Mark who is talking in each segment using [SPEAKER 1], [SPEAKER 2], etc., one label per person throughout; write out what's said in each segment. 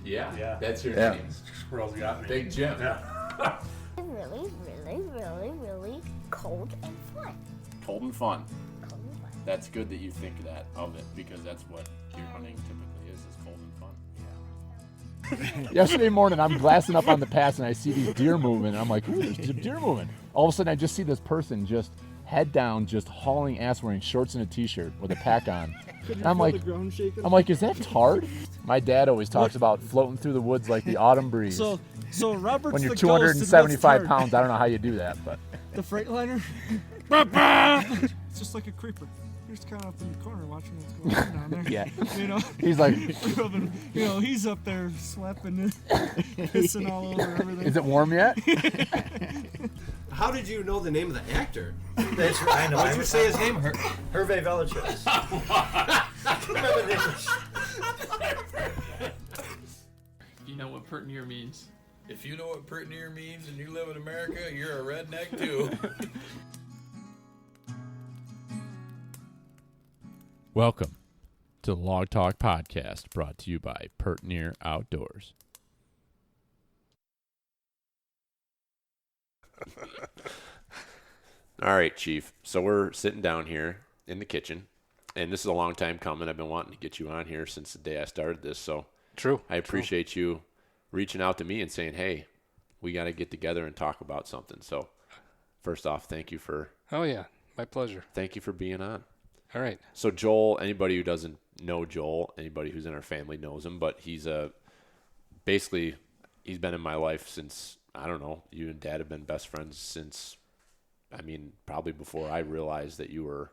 [SPEAKER 1] Yeah, that's your name.
[SPEAKER 2] Squirrels got me.
[SPEAKER 1] Big Jim.
[SPEAKER 2] Yeah.
[SPEAKER 3] Really, really, really, really cold and fun.
[SPEAKER 1] Cold and fun.
[SPEAKER 3] Cold and fun.
[SPEAKER 1] That's good that you think that of it, because that's what deer hunting typically is cold and fun.
[SPEAKER 4] Yesterday morning, I'm glassing up on the pass, and I see these deer moving, and I'm like, ooh, there's deer moving. All of a sudden, I just see this person just head down, just hauling ass, wearing shorts and a t-shirt with a pack on. And I'm like, is that Tard? My dad always talks about floating through the woods like the autumn breeze.
[SPEAKER 5] So Robert's
[SPEAKER 4] when you're
[SPEAKER 5] the ghost, and
[SPEAKER 4] 275
[SPEAKER 5] what's
[SPEAKER 4] pounds, I don't know how you do that, but
[SPEAKER 5] the Freightliner. It's just like a creeper. You're just kind of up in the corner watching what's going on down there.
[SPEAKER 4] yeah,
[SPEAKER 5] You know,
[SPEAKER 4] he's like,
[SPEAKER 5] he's up there slapping, pissing all over everything.
[SPEAKER 4] is it warm yet?
[SPEAKER 6] How did you know the name of the actor?
[SPEAKER 7] That's right. I know.
[SPEAKER 6] Why did you say his name?
[SPEAKER 7] Hervé Villagers. Remember this?
[SPEAKER 8] You know what pert near means.
[SPEAKER 9] If you know what pert near means and you live in America, you're a redneck too.
[SPEAKER 1] Welcome to the Log Talk Podcast, brought to you by Pert Near Outdoors. All right, Chief. So we're sitting down here in the kitchen, and this is a long time coming. I've been wanting to get you on here since the day I started this. So
[SPEAKER 5] True.
[SPEAKER 1] I appreciate you reaching out to me and saying, hey, we got to get together and talk about something. So first off, thank you for
[SPEAKER 5] Oh yeah, my pleasure.
[SPEAKER 1] thank you for being on.
[SPEAKER 5] All right.
[SPEAKER 1] So Joel, anybody who doesn't know Joel, anybody who's in our family knows him, but he's basically he's been in my life since, I don't know, you and Dad have been best friends since, I mean, probably before I realized that you were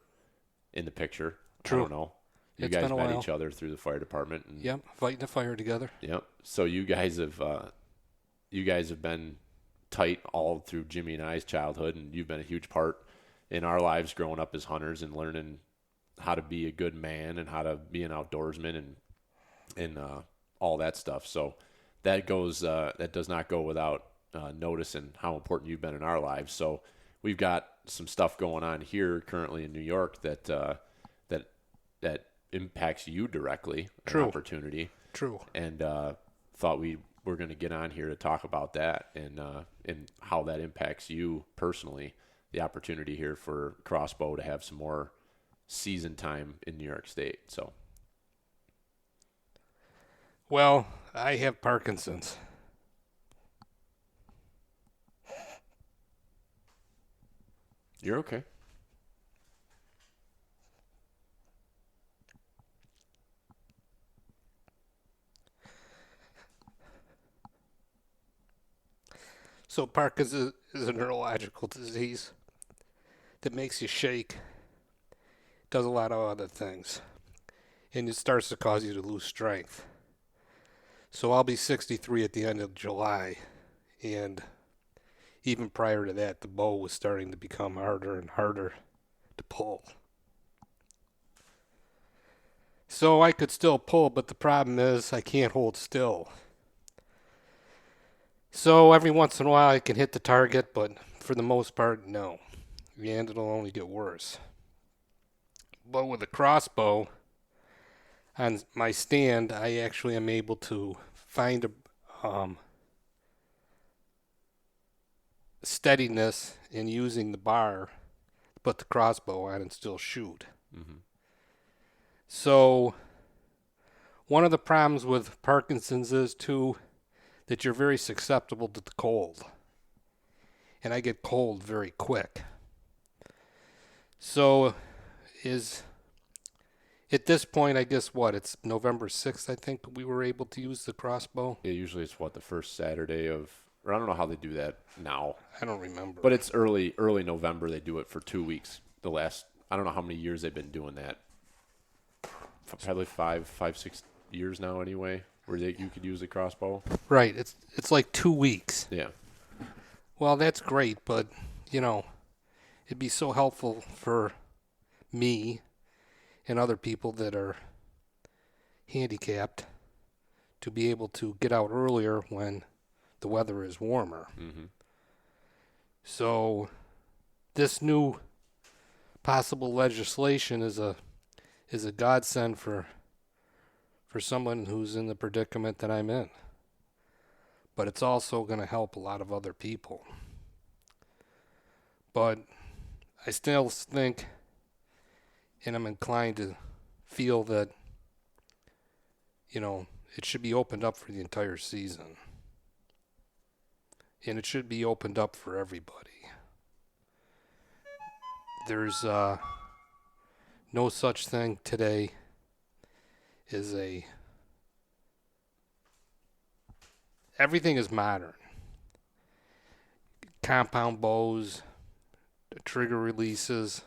[SPEAKER 1] in the picture.
[SPEAKER 5] True.
[SPEAKER 1] I don't know. You
[SPEAKER 5] It's
[SPEAKER 1] guys
[SPEAKER 5] been a
[SPEAKER 1] met
[SPEAKER 5] while.
[SPEAKER 1] each other through the fire department. And,
[SPEAKER 5] Yep, fighting the fire together.
[SPEAKER 1] Yep. So you guys have been tight all through Jimmy and I's childhood, and you've been a huge part in our lives growing up as hunters and learning how to be a good man and how to be an outdoorsman and all that stuff. So that does not go without noticing how important you've been in our lives. So we've got some stuff going on here currently in New York that impacts you directly.
[SPEAKER 5] True.
[SPEAKER 1] An opportunity.
[SPEAKER 5] True.
[SPEAKER 1] And thought we were going to get on here to talk about that and how that impacts you personally, the opportunity here for Crossbow to have some more season time in New York State. So,
[SPEAKER 5] Well, I have Parkinson's.
[SPEAKER 1] you're okay.
[SPEAKER 5] So Parkinson's is a neurological disease that makes you shake, does a lot of other things, and it starts to cause you to lose strength. So I'll be 63 at the end of July, and even prior to that, the bow was starting to become harder and harder to pull. So I could still pull, but the problem is I can't hold still. So every once in a while I can hit the target, but for the most part, no. And it'll only get worse. But with a crossbow, on my stand, I actually am able to find a steadiness in using the bar to put the crossbow on and still shoot.
[SPEAKER 1] Mm-hmm.
[SPEAKER 5] So one of the problems with Parkinson's is, too, that you're very susceptible to the cold. And I get cold very quick. So at this point, I guess it's November 6th, I think we were able to use the crossbow.
[SPEAKER 1] Yeah, usually it's the first Saturday of, or I don't know how they do that now.
[SPEAKER 5] I don't remember.
[SPEAKER 1] But it's early November. They do it for 2 weeks. I don't know how many years they've been doing that. Probably 5-6 years now anyway, where you could use a crossbow.
[SPEAKER 5] Right. It's like 2 weeks.
[SPEAKER 1] Yeah.
[SPEAKER 5] Well, that's great, but, it'd be so helpful for me and other people that are handicapped to be able to get out earlier when the weather is warmer.
[SPEAKER 1] Mm-hmm.
[SPEAKER 5] So this new possible legislation is a godsend for for someone who's in the predicament that I'm in. But it's also going to help a lot of other people. But I still think, and I'm inclined to feel that, it should be opened up for the entire season. And it should be opened up for everybody. There's no such thing today as everything is modern. Compound bows, trigger releases,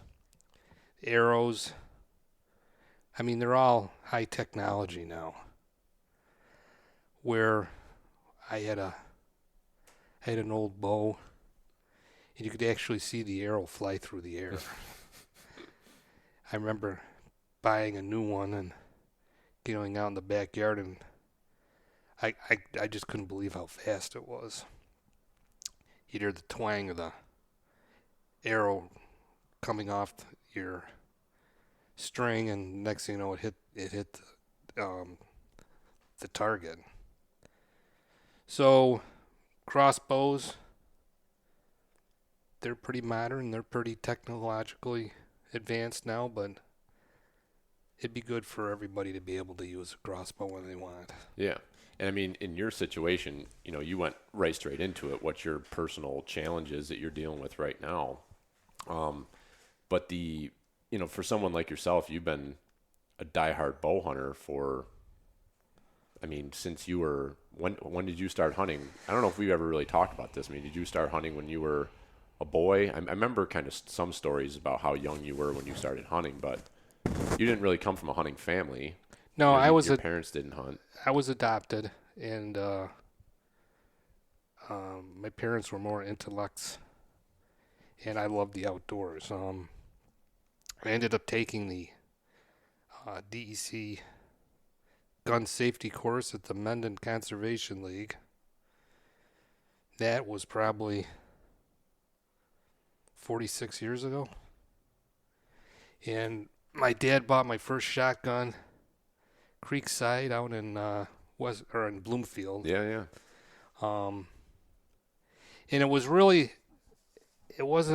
[SPEAKER 5] arrows. I mean, they're all high technology now. Where I had an old bow, and you could actually see the arrow fly through the air. I remember buying a new one and going out in the backyard, and I just couldn't believe how fast it was. You'd hear the twang of the arrow coming off your string, and next thing you know, it hit the target. So crossbows, they're pretty modern, they're pretty technologically advanced now, but it'd be good for everybody to be able to use a crossbow when they want.
[SPEAKER 1] Yeah. And I mean, in your situation, you went right straight into it. What's your personal challenges that you're dealing with right now? But for someone like yourself, you've been a diehard bow hunter since you were, when did you start hunting? I don't know if we ever really talked about this. I mean, did you start hunting when you were a boy? I remember kind of some stories about how young you were when you started hunting, but you didn't really come from a hunting family.
[SPEAKER 5] No,
[SPEAKER 1] your parents didn't hunt.
[SPEAKER 5] I was adopted, and my parents were more intellects, and I loved the outdoors. I ended up taking the DEC gun safety course at the Mendon Conservation League. That was probably 46 years ago. And my dad bought my first shotgun, Creekside, out in in Bloomfield.
[SPEAKER 1] Yeah.
[SPEAKER 5] And it was really, it was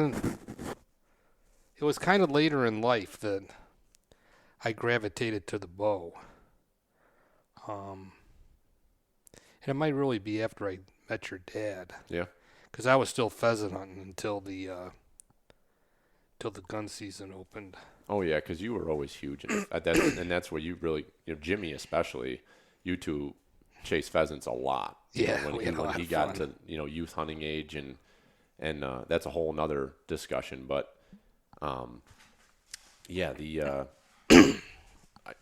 [SPEAKER 5] kind of later in life that I gravitated to the bow. And it might really be after I met your dad.
[SPEAKER 1] Yeah.
[SPEAKER 5] Because I was still pheasant hunting until the gun season opened.
[SPEAKER 1] Oh yeah, because you were always huge, and that's where you really, Jimmy especially, you two chase pheasants a lot.
[SPEAKER 5] Yeah,
[SPEAKER 1] when he got to youth hunting age, and that's a whole nother discussion. But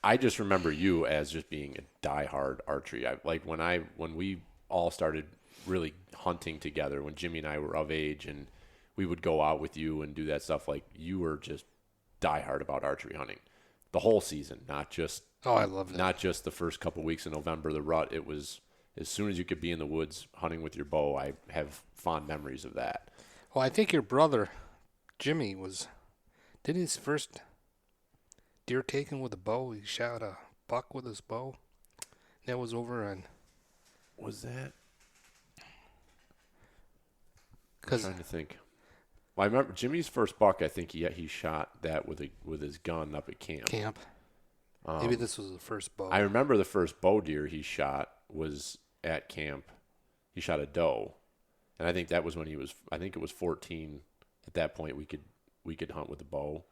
[SPEAKER 1] I just remember you as just being a diehard archery. When we all started really hunting together, when Jimmy and I were of age, and we would go out with you and do that stuff. Like, you were just diehard about archery hunting the whole season, not just
[SPEAKER 5] I love that.
[SPEAKER 1] Not just the first couple weeks in November, the rut. It was as soon as you could be in the woods hunting with your bow. I have fond memories of that.
[SPEAKER 5] Well, I think your brother Jimmy did his first deer taken with a bow. He shot a buck with his bow. That was over on.
[SPEAKER 1] Was that?
[SPEAKER 5] I'm
[SPEAKER 1] trying to think. Well, I remember Jimmy's first buck. I think he shot that with his gun up at camp.
[SPEAKER 5] Maybe this was the first bow.
[SPEAKER 1] I remember the first bow deer he shot was at camp. He shot a doe, and I think that was when he was. I think it was 14. At that point, we could hunt with a bow.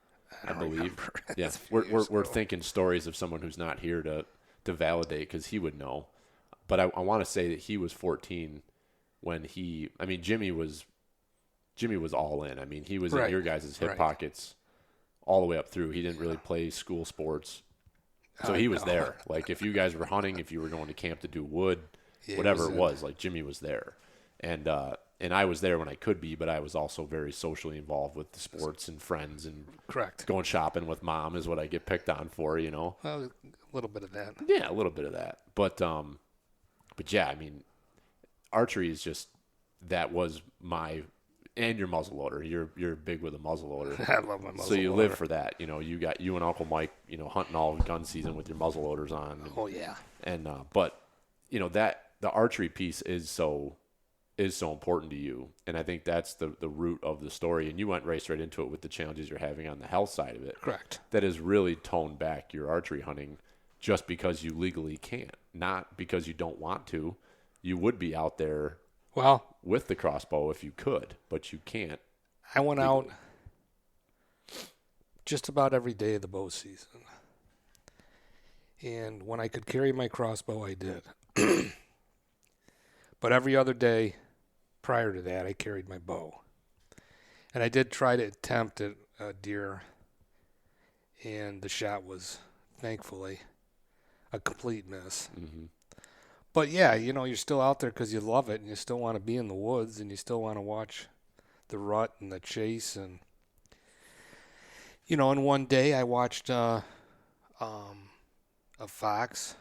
[SPEAKER 1] I believe. Yeah, we're thinking stories of someone who's not here to validate, because he would know. But I want to say that he was 14 when he. I mean, Jimmy was all in. I mean, he was in your guys' hip pockets all the way up through. He didn't really play school sports. So he was there. Like, if you guys were hunting, if you were going to camp to do wood, whatever it was, like, Jimmy was there. And I was there when I could be, but I was also very socially involved with the sports and friends, and going shopping with mom is what I get picked on for,
[SPEAKER 5] Well, a little bit of that.
[SPEAKER 1] Yeah, a little bit of that. But yeah, I mean, archery is just, that was my and your muzzleloader. You're big with a muzzleloader.
[SPEAKER 5] I love my muzzleloader.
[SPEAKER 1] So you live for that. You got you and Uncle Mike, hunting all gun season with your muzzleloaders on.
[SPEAKER 5] Oh yeah.
[SPEAKER 1] And but that the archery piece is so important to you, and I think that's the root of the story. And you went right straight into it with the challenges you're having on the health side of it.
[SPEAKER 5] Correct.
[SPEAKER 1] That has really toned back your archery hunting, just because you legally can't, not because you don't want to. You would be out there with the crossbow if you could, but you can't.
[SPEAKER 5] I went out just about every day of the bow season. And when I could carry my crossbow, I did. But every other day prior to that, I carried my bow. And I did try to attempt at a deer, and the shot was, thankfully, a complete miss.
[SPEAKER 1] Mm-hmm.
[SPEAKER 5] But yeah, you're still out there because you love it, and you still want to be in the woods, and you still want to watch the rut and the chase. And and one day I watched a fox.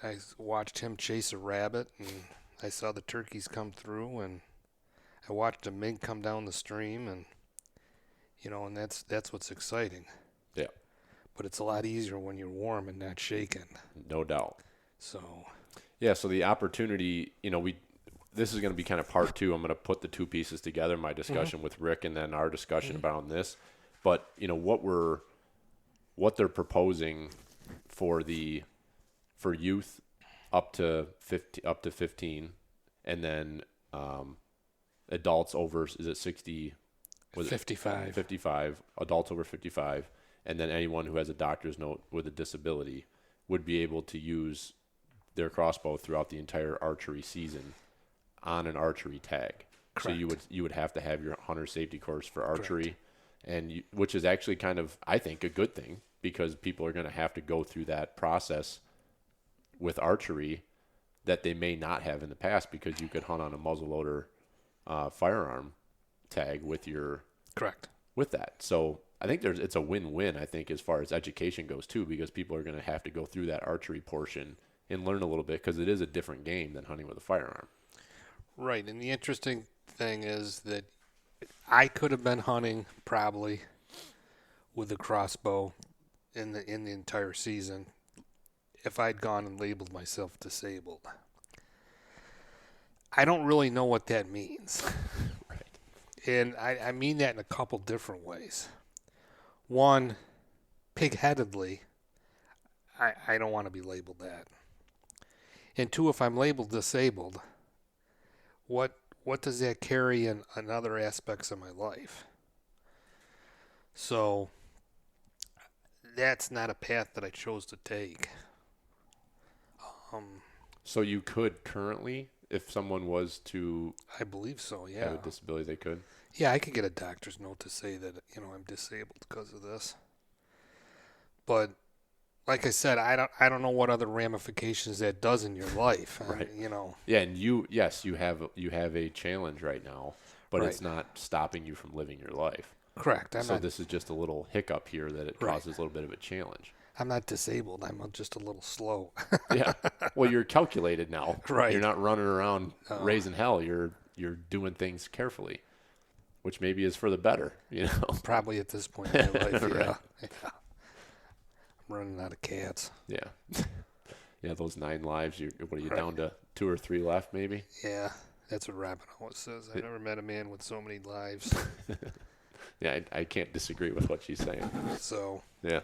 [SPEAKER 5] I watched him chase a rabbit, and I saw the turkeys come through, and I watched a mink come down the stream, and and that's what's exciting.
[SPEAKER 1] Yeah.
[SPEAKER 5] But it's a lot easier when you're warm and not shaking.
[SPEAKER 1] No doubt.
[SPEAKER 5] So.
[SPEAKER 1] Yeah, so the opportunity, this is going to be kind of part two. I'm going to put the two pieces together, my discussion with Rick and then our discussion about this. But, what they're proposing for youth up to 15, and then adults over, is it 60?
[SPEAKER 5] 55.
[SPEAKER 1] 55, adults over 55, and then anyone who has a doctor's note with a disability would be able to use their crossbow throughout the entire archery season on an archery tag.
[SPEAKER 5] Correct.
[SPEAKER 1] So you would have to have your hunter safety course for archery, and which is actually kind of, I think, a good thing, because people are going to have to go through that process with archery that they may not have in the past, because you could hunt on a muzzleloader firearm tag with with that. So I think it's a win-win, I think, as far as education goes too, because people are going to have to go through that archery portion and learn a little bit, because it is a different game than hunting with a firearm.
[SPEAKER 5] Right, and the interesting thing is that I could have been hunting probably with a crossbow in the entire season if I'd gone and labeled myself disabled. I don't really know what that means.
[SPEAKER 1] Right.
[SPEAKER 5] And I mean that in a couple different ways. One, pig-headedly, I don't want to be labeled that. And two, if I'm labeled disabled, what does that carry in other aspects of my life? So that's not a path that I chose to take.
[SPEAKER 1] So you could currently, if someone was to
[SPEAKER 5] I believe so, yeah.
[SPEAKER 1] have a disability, they could?
[SPEAKER 5] Yeah, I could get a doctor's note to say that, I'm disabled because of this. But like I said, I don't know what other ramifications that does in your life.
[SPEAKER 1] Right.
[SPEAKER 5] Yeah,
[SPEAKER 1] and you have a challenge right now, but
[SPEAKER 5] Right.
[SPEAKER 1] it's not stopping you from living your life.
[SPEAKER 5] Correct.
[SPEAKER 1] This is just a little hiccup here that it
[SPEAKER 5] Right.
[SPEAKER 1] causes a little bit of a challenge.
[SPEAKER 5] I'm not disabled. I'm just a little slow.
[SPEAKER 1] Yeah. Well, you're calculated now.
[SPEAKER 5] Right.
[SPEAKER 1] You're not running around raising hell. You're doing things carefully, which maybe is for the better,
[SPEAKER 5] Probably at this point in my life,
[SPEAKER 1] Right.
[SPEAKER 5] yeah. I'm running out of cats.
[SPEAKER 1] Yeah. Yeah, those 9 lives, what are you
[SPEAKER 5] Right.
[SPEAKER 1] down to 2 or 3 left maybe?
[SPEAKER 5] Yeah, that's what Robin always says. I never met a man with so many lives.
[SPEAKER 1] Yeah, I can't disagree with what she's saying.
[SPEAKER 5] So,
[SPEAKER 1] Yeah.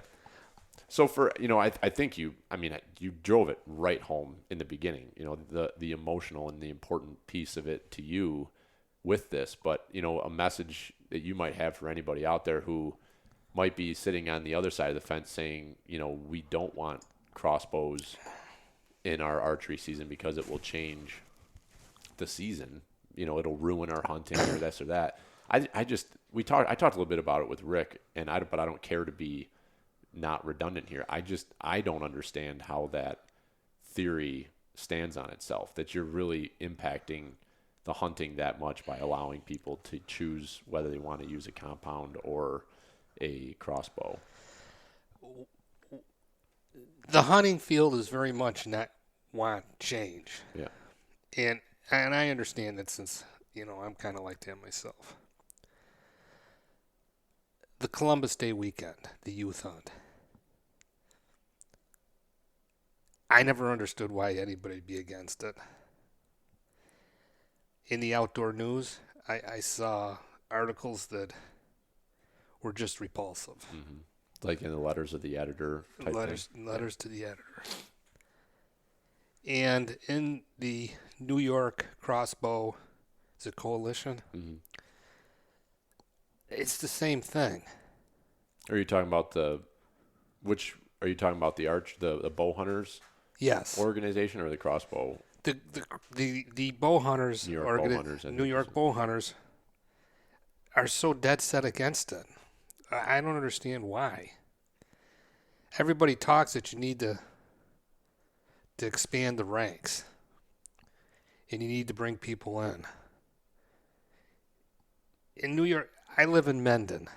[SPEAKER 1] So for, I think you drove it right home in the beginning, the emotional and the important piece of it to you with this, but, a message that you might have for anybody out there who might be sitting on the other side of the fence saying, we don't want crossbows in our archery season because it will change the season. It'll ruin our hunting or this or that. I talked a little bit about it with Rick, but I don't care to be not redundant here. I don't understand how that theory stands on itself, that you're really impacting the hunting that much by allowing people to choose whether they want to use a compound or a crossbow.
[SPEAKER 5] the hunting field is very much not want change.
[SPEAKER 1] Yeah.
[SPEAKER 5] And I understand that since I'm kind of like that myself. The Columbus Day weekend, the youth hunt. I never understood why anybody'd be against it. In the outdoor news, I saw articles that were just repulsive.
[SPEAKER 1] Mm-hmm. Like in the letters of the editor type
[SPEAKER 5] Letters to the editor. And in the New York Crossbow, is it Coalition?
[SPEAKER 1] Mm-hmm.
[SPEAKER 5] It's the same thing.
[SPEAKER 1] Are you talking about the bow hunters
[SPEAKER 5] Yes.
[SPEAKER 1] organization or the crossbow?
[SPEAKER 5] The bow hunters,
[SPEAKER 1] New York bow hunters,
[SPEAKER 5] New York bow hunters are so dead set against it. I don't understand why. Everybody talks that you need to expand the ranks, and you need to bring people in. In New York, I live in Mendon,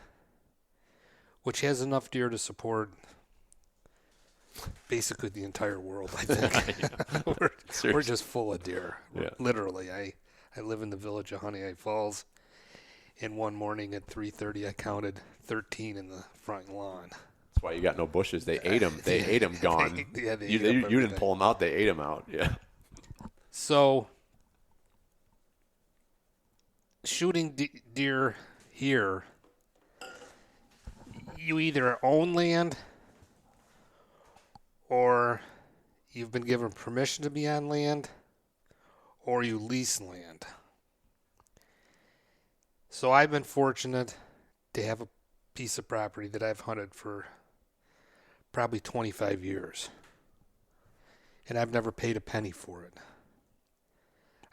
[SPEAKER 5] which has enough deer to support basically the entire world, I think. we're just full of deer.
[SPEAKER 1] Yeah.
[SPEAKER 5] Literally, I live in the village of Honey Eye Falls, and one morning at 3:30 I counted 13 in the front lawn.
[SPEAKER 1] That's why you got no bushes. They ate them. They ate them gone.
[SPEAKER 5] They
[SPEAKER 1] you
[SPEAKER 5] ate up
[SPEAKER 1] didn't
[SPEAKER 5] everything.
[SPEAKER 1] pull them out. They ate them out. Yeah.
[SPEAKER 5] So, shooting deer here, you either own land or you've been given permission to be on land or you lease land. So I've been fortunate to have a piece of property that I've hunted for probably 25 years. And I've never paid a penny for it.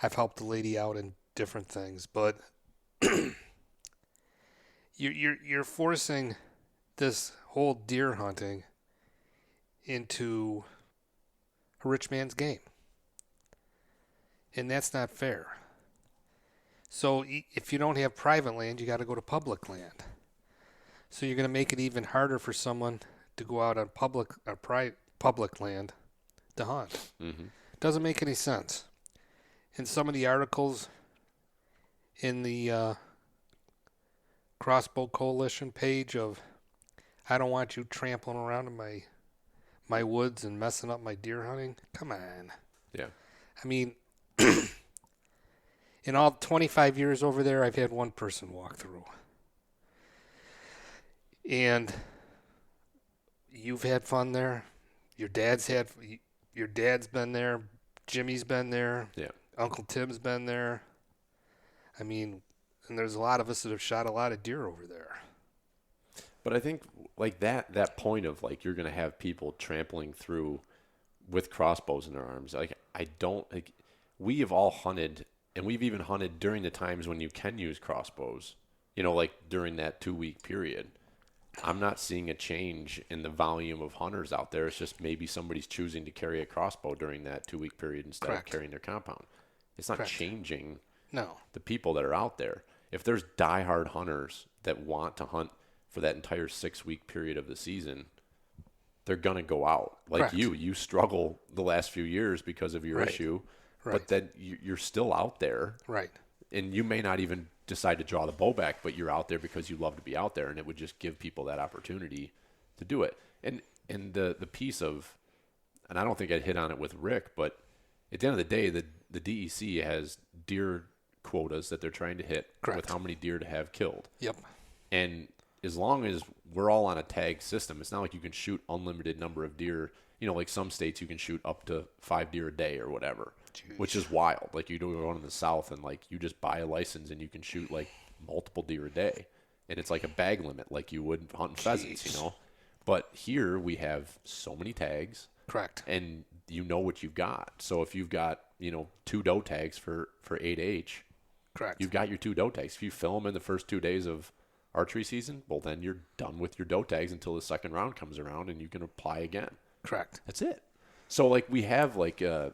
[SPEAKER 5] I've helped the lady out in different things, but you're forcing this whole deer hunting into a rich man's game. And that's not fair. So if you don't have private land, you got to go to public land. So you're going to make it even harder for someone to go out on public land to hunt.
[SPEAKER 1] Mm-hmm.
[SPEAKER 5] Doesn't make any sense. In some of the articles in the Crossbow Coalition page of, I don't want you trampling around in my woods and messing up my deer hunting. Come on.
[SPEAKER 1] Yeah.
[SPEAKER 5] I mean, in all 25 years over there, I've had one person walk through. And you've had fun there. Your dad's been there. Jimmy's been there.
[SPEAKER 1] Yeah.
[SPEAKER 5] Uncle Tim's been there. I mean, and there's a lot of us that have shot a lot of deer over there.
[SPEAKER 1] But I think like that point of like you're gonna have people trampling through with crossbows in their arms. Like we have all hunted, and we've even hunted during the times when you can use crossbows. Like during that 2-week period. I'm not seeing a change in the volume of hunters out there. It's just maybe somebody's choosing to carry a crossbow during that 2-week period instead of carrying their compound. It's not changing the people that are out there. If there's diehard hunters that want to hunt for that entire 6-week period of the season, they're going to go out. Like you struggle the last few years because of your issue, but then you're still out there. Right. And you may not even decide to draw the bow back, but you're out there because you love to be out there, and it would just give people that opportunity to do it. And the piece of, and I don't think I'd hit on it with Rick, but at the end of the day, the DEC has deer quotas that they're trying to hit with how many deer to have killed. Yep. And as long as we're all on a tag system, it's not like you can shoot unlimited number of deer. Like some states you can shoot up to 5 deer a day or whatever. Jeez. Which is wild. Like you do one in the South and like you just buy a license and you can shoot like multiple deer a day. And it's like a bag limit like you would hunting pheasants, But here we have so many tags. Correct. And you know what you've got. So if you've got, 2 doe tags for 8H, correct. You've got your 2 doe tags. If you fill them in the first 2 days of archery season, well then you're done with your doe tags until the second round comes around and you can apply again. Correct. That's it. So like we have like that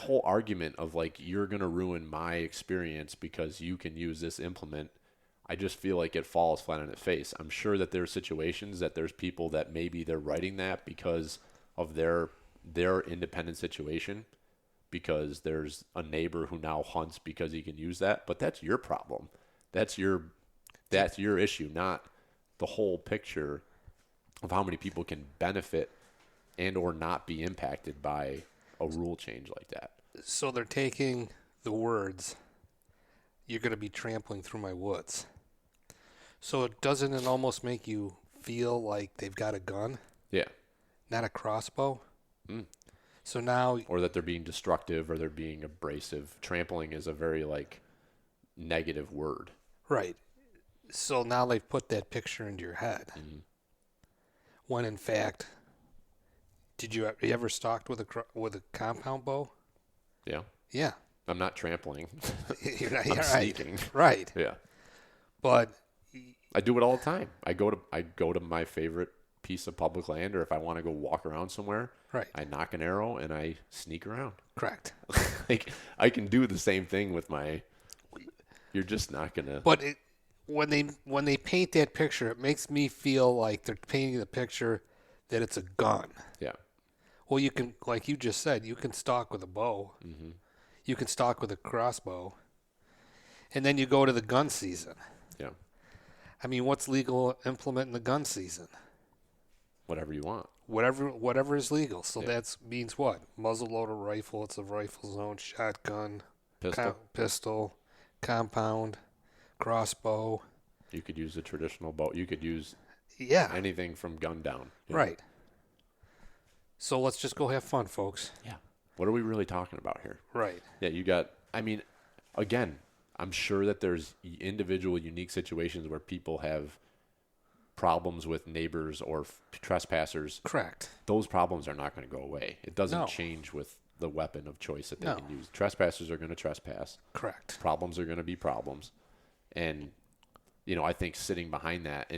[SPEAKER 1] whole argument of like you're going to ruin my experience because you can use this implement. I just feel like it falls flat on its face. I'm sure that there's situations that there's people that maybe they're writing that because of their independent situation. because there's a neighbor who now hunts because he can use that, but that's your problem. That's your issue, not the whole picture of how many people can benefit and or not be impacted by a rule change like that.
[SPEAKER 5] So they're taking the words, "You're going to be trampling through my woods." So doesn't it almost make you feel like they've got a gun,
[SPEAKER 1] Yeah.
[SPEAKER 5] not a crossbow?
[SPEAKER 1] Mm.
[SPEAKER 5] So now,
[SPEAKER 1] Or that they're being destructive or they're being abrasive. Trampling is a very negative word.
[SPEAKER 5] right. So now they've put that picture into your head.
[SPEAKER 1] Mhm.
[SPEAKER 5] When in fact, you ever stalked with a compound bow?
[SPEAKER 1] Yeah.
[SPEAKER 5] Yeah.
[SPEAKER 1] I'm not trampling.
[SPEAKER 5] You're
[SPEAKER 1] I'm
[SPEAKER 5] right.
[SPEAKER 1] sneaking.
[SPEAKER 5] Right.
[SPEAKER 1] Yeah.
[SPEAKER 5] But
[SPEAKER 1] I do it all the time. I go to my favorite piece of public land, or if I want to go walk around somewhere,
[SPEAKER 5] right.
[SPEAKER 1] I knock an arrow and I sneak around.
[SPEAKER 5] Correct.
[SPEAKER 1] I can do the same thing with my. You're just not gonna.
[SPEAKER 5] But when they paint that picture, it makes me feel like they're painting the picture that it's a gun.
[SPEAKER 1] Yeah.
[SPEAKER 5] Well, you can, like you just said, you can stalk with a bow.
[SPEAKER 1] Mm-hmm.
[SPEAKER 5] You can stalk with a crossbow. And then you go to the gun season.
[SPEAKER 1] Yeah.
[SPEAKER 5] I mean, what's legal implement in the gun season?
[SPEAKER 1] Whatever you want.
[SPEAKER 5] Whatever is legal. So
[SPEAKER 1] Yeah.
[SPEAKER 5] that means what? Muzzleloader rifle, it's a rifle zone, shotgun,
[SPEAKER 1] Pistol.
[SPEAKER 5] compound, crossbow.
[SPEAKER 1] You could use a traditional bow. You could use
[SPEAKER 5] Yeah.
[SPEAKER 1] anything from gun down. Yeah.
[SPEAKER 5] Right. So let's just go have fun, folks.
[SPEAKER 1] Yeah. What are we really talking about here?
[SPEAKER 5] Right.
[SPEAKER 1] Yeah, you got. I mean, again, I'm sure that there's individual, unique situations where people have problems with neighbors or trespassers.
[SPEAKER 5] Correct.
[SPEAKER 1] Those problems are not going to go away. It doesn't
[SPEAKER 5] No.
[SPEAKER 1] change with the weapon of choice that they
[SPEAKER 5] No.
[SPEAKER 1] can use. Trespassers are going to trespass.
[SPEAKER 5] Correct.
[SPEAKER 1] Problems are going to be problems. And, I think sitting behind that,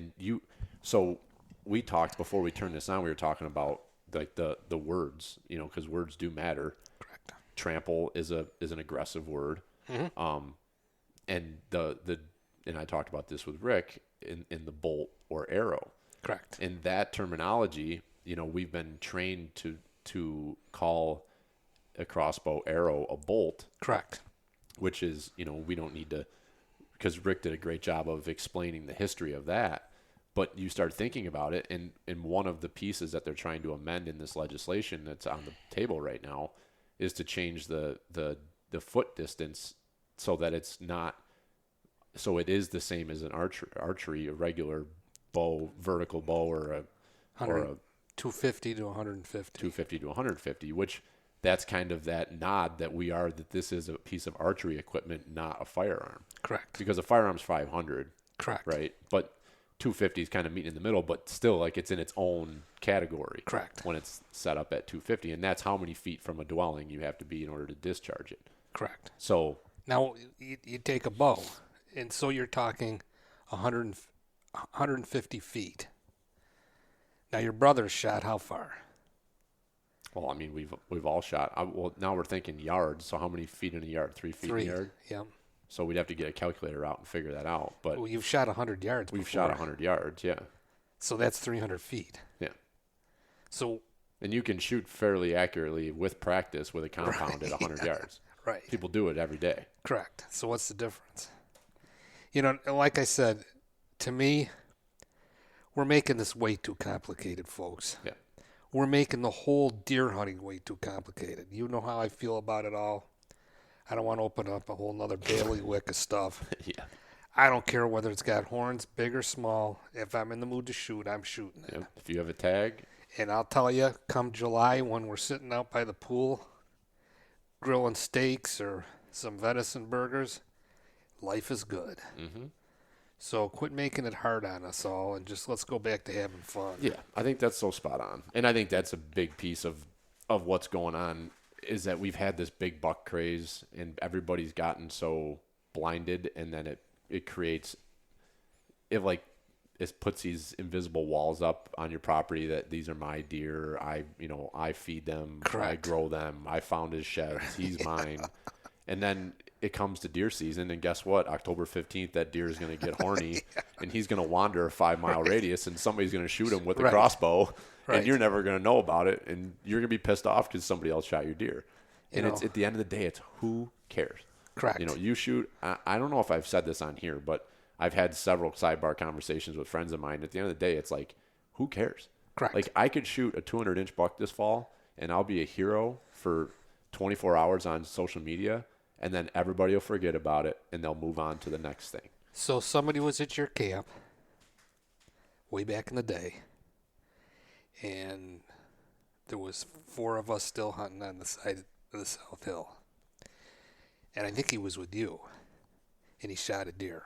[SPEAKER 1] so we talked before we turned this on, we were talking about the words, because words do matter.
[SPEAKER 5] Correct.
[SPEAKER 1] Trample is an aggressive word.
[SPEAKER 5] Mm-hmm.
[SPEAKER 1] And and I talked about this with Rick in the bolt or arrow.
[SPEAKER 5] Correct.
[SPEAKER 1] In that terminology, we've been trained to call a crossbow arrow a bolt.
[SPEAKER 5] Correct.
[SPEAKER 1] Which is, we don't need to, because Rick did a great job of explaining the history of that. But you start thinking about it, and one of the pieces that they're trying to amend in this legislation that's on the table right now is to change the foot distance so that it is the same as an archery, a regular bow, vertical bow, or a
[SPEAKER 5] 250 to 150.
[SPEAKER 1] 250 to 150, which that's kind of that nod that this is a piece of archery equipment, not a firearm.
[SPEAKER 5] Correct.
[SPEAKER 1] Because a firearm's 500.
[SPEAKER 5] Correct.
[SPEAKER 1] Right? But 250 is kind of meeting in the middle, but still it's in its own category.
[SPEAKER 5] Correct.
[SPEAKER 1] When it's set up at 250, and that's how many feet from a dwelling you have to be in order to discharge it.
[SPEAKER 5] Correct.
[SPEAKER 1] So
[SPEAKER 5] Now you take a bow, and so you're talking 150 feet. Now your brother's shot how far?
[SPEAKER 1] well, I mean, we've all shot. Now we're thinking yards. So how many feet in a yard? 3 feet
[SPEAKER 5] 3.
[SPEAKER 1] in a yard.
[SPEAKER 5] Yeah.
[SPEAKER 1] So we'd have to get a calculator out and figure that out. But
[SPEAKER 5] Well, you've shot 100 yards.
[SPEAKER 1] we've
[SPEAKER 5] before.
[SPEAKER 1] shot 100 yards. Yeah.
[SPEAKER 5] So that's 300 feet.
[SPEAKER 1] Yeah.
[SPEAKER 5] So
[SPEAKER 1] And you can shoot fairly accurately with practice with a compound at 100 yards.
[SPEAKER 5] right.
[SPEAKER 1] People do it every day.
[SPEAKER 5] Correct. So what's the difference? Like I said, to me, we're making this way too complicated, folks.
[SPEAKER 1] Yeah.
[SPEAKER 5] We're making the whole deer hunting way too complicated. You know how I feel about it all. I don't want to open up a whole nother bailiwick of stuff.
[SPEAKER 1] Yeah.
[SPEAKER 5] I don't care whether it's got horns, big or small. If I'm in the mood to shoot, I'm shooting it.
[SPEAKER 1] Yep. If you have a tag,
[SPEAKER 5] And I'll tell you, come July when we're sitting out by the pool, grilling steaks or some venison burgers, life is good.
[SPEAKER 1] mm-hmm.
[SPEAKER 5] So quit making it hard on us all, and just let's go back to having fun.
[SPEAKER 1] Yeah, I think that's so spot on. And I think that's a big piece of what's going on is that we've had this big buck craze and everybody's gotten so blinded, and then it creates it puts these invisible walls up on your property that these are my deer. I feed them,
[SPEAKER 5] Correct.
[SPEAKER 1] I grow them, I found his sheds, he's mine. And then it comes to deer season, and guess what? October 15th, that deer is going to get horny, and he's going to wander a 5-mile radius, and somebody's going to shoot him with a
[SPEAKER 5] Right.
[SPEAKER 1] crossbow,
[SPEAKER 5] Right.
[SPEAKER 1] and you're never going to know about it, and you're going to be pissed off because somebody else shot your deer. And it's at the end of the day, it's who cares?
[SPEAKER 5] Correct.
[SPEAKER 1] You know, you shoot. I don't know if I've said this on here, but I've had several sidebar conversations with friends of mine. At the end of the day, it's like, who cares?
[SPEAKER 5] Correct.
[SPEAKER 1] Like, I could shoot a 200-inch buck this fall, and I'll be a hero for 24 hours on social media, and then everybody will forget about it, and they'll move on to the next thing.
[SPEAKER 5] So somebody was at your camp way back in the day, and there was 4 of us still hunting on the side of the South Hill. And I think he was with you, and he shot a deer.